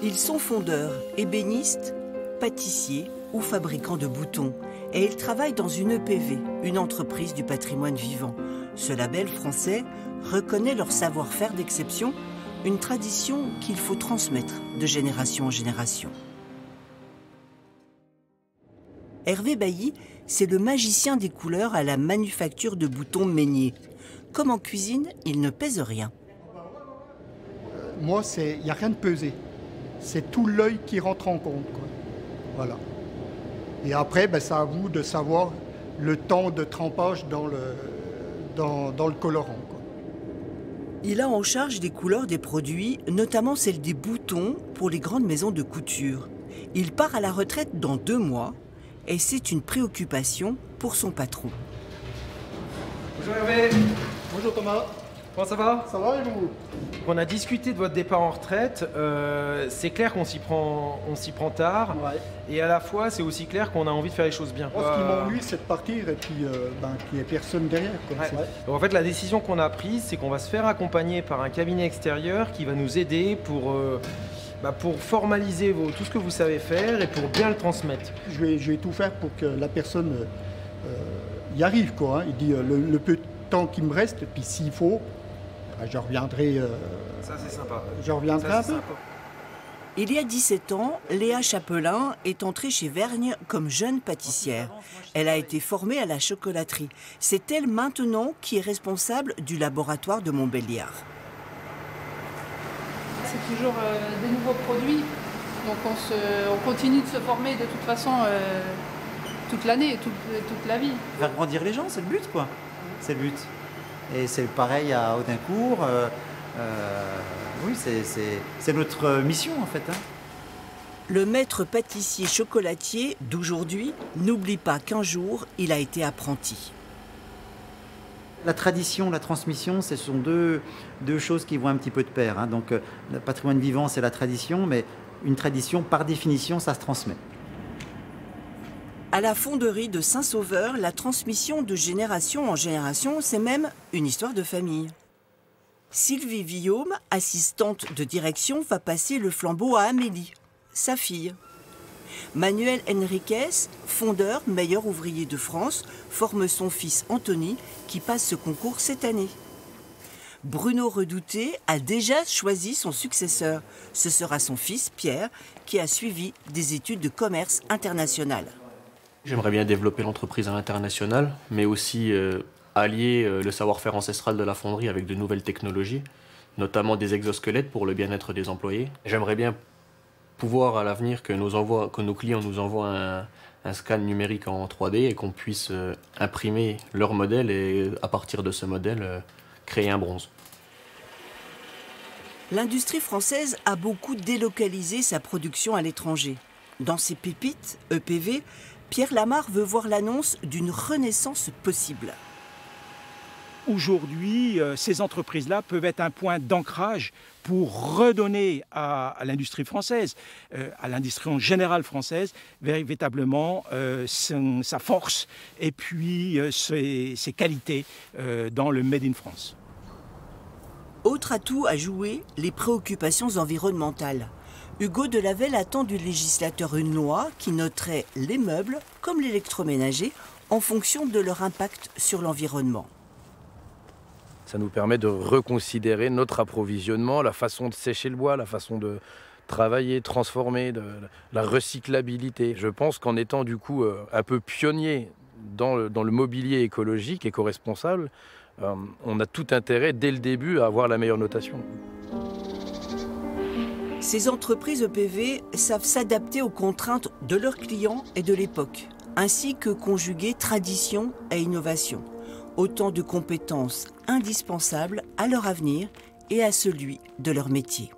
Ils sont fondeurs, ébénistes, pâtissiers ou fabricants de boutons. Et ils travaillent dans une EPV, une entreprise du patrimoine vivant. Ce label français reconnaît leur savoir-faire d'exception, une tradition qu'il faut transmettre de génération en génération. Hervé Bailly, c'est le magicien des couleurs à la manufacture de boutons Meignier. Comme en cuisine, il ne pèse rien. Moi, il n'y a rien de pesé. C'est tout l'œil qui rentre en compte, quoi. Voilà. Et après, c'est à vous de savoir le temps de trempage dans le colorant, quoi. Il a en charge des couleurs des produits, notamment celles des boutons pour les grandes maisons de couture. Il part à la retraite dans 2 mois et c'est une préoccupation pour son patron. Bonjour Hervé. Bonjour Thomas. Comment ça va? Ça va et vous? On a discuté de votre départ en retraite. C'est clair qu'on s'y prend tard. Ouais. Et à la fois, c'est aussi clair qu'on a envie de faire les choses bien. Moi, ce qui m'ennuie, c'est de partir et puis qu'il n'y ait personne derrière, quoi. Ouais. Ouais. Donc, en fait, la décision qu'on a prise, c'est qu'on va se faire accompagner par un cabinet extérieur qui va nous aider pour formaliser tout ce que vous savez faire et pour bien le transmettre. Je vais tout faire pour que la personne y arrive, quoi, hein. Il dit le peu de temps qui me reste, et puis s'il faut, je reviendrai. Ça, c'est sympa. Je reviendrai Ça, un c'est peu. sympa. Il y a 17 ans, Léa Chapelain est entrée chez Vergne comme jeune pâtissière. Elle a été formée à la chocolaterie. C'est elle maintenant qui est responsable du laboratoire de Montbéliard. C'est toujours des nouveaux produits, donc on continue de se former de toute façon toute l'année, toute la vie. Faire grandir les gens, c'est le but, quoi. C'est le but. Et c'est pareil à Audincourt. Oui, c'est notre mission, en fait, hein. Le maître pâtissier chocolatier d'aujourd'hui n'oublie pas qu'un jour, il a été apprenti. La tradition, la transmission, ce sont deux choses qui vont un petit peu de pair, hein. Donc, le patrimoine vivant, c'est la tradition, mais une tradition, par définition, ça se transmet. À la fonderie de Saint-Sauveur, la transmission de génération en génération, c'est même une histoire de famille. Sylvie Villaume, assistante de direction, va passer le flambeau à Amélie, sa fille. Manuel Henriquez, fondeur, meilleur ouvrier de France, forme son fils Anthony, qui passe ce concours cette année. Bruno Redouté a déjà choisi son successeur. Ce sera son fils Pierre, qui a suivi des études de commerce international. J'aimerais bien développer l'entreprise à l'international, mais aussi allier le savoir-faire ancestral de la fonderie avec de nouvelles technologies, notamment des exosquelettes pour le bien-être des employés. J'aimerais bien pouvoir à l'avenir que nos clients nous envoient un scan numérique en 3D et qu'on puisse imprimer leur modèle et à partir de ce modèle créer un bronze. L'industrie française a beaucoup délocalisé sa production à l'étranger. Dans ses pépites, EPV, Pierre Lamarre veut voir l'annonce d'une renaissance possible. Aujourd'hui, ces entreprises-là peuvent être un point d'ancrage pour redonner à l'industrie française, à l'industrie en général française, véritablement sa force et puis ses qualités dans le Made in France. Autre atout à jouer, les préoccupations environnementales. Hugo Delavel attend du législateur une loi qui noterait les meubles comme l'électroménager en fonction de leur impact sur l'environnement. Ça nous permet de reconsidérer notre approvisionnement, la façon de sécher le bois, la façon de travailler, transformer, la recyclabilité. Je pense qu'en étant du coup un peu pionnier dans le mobilier écologique, éco-responsable, on a tout intérêt dès le début à avoir la meilleure notation. Ces entreprises EPV savent s'adapter aux contraintes de leurs clients et de l'époque, ainsi que conjuguer tradition et innovation. Autant de compétences indispensables à leur avenir et à celui de leur métier.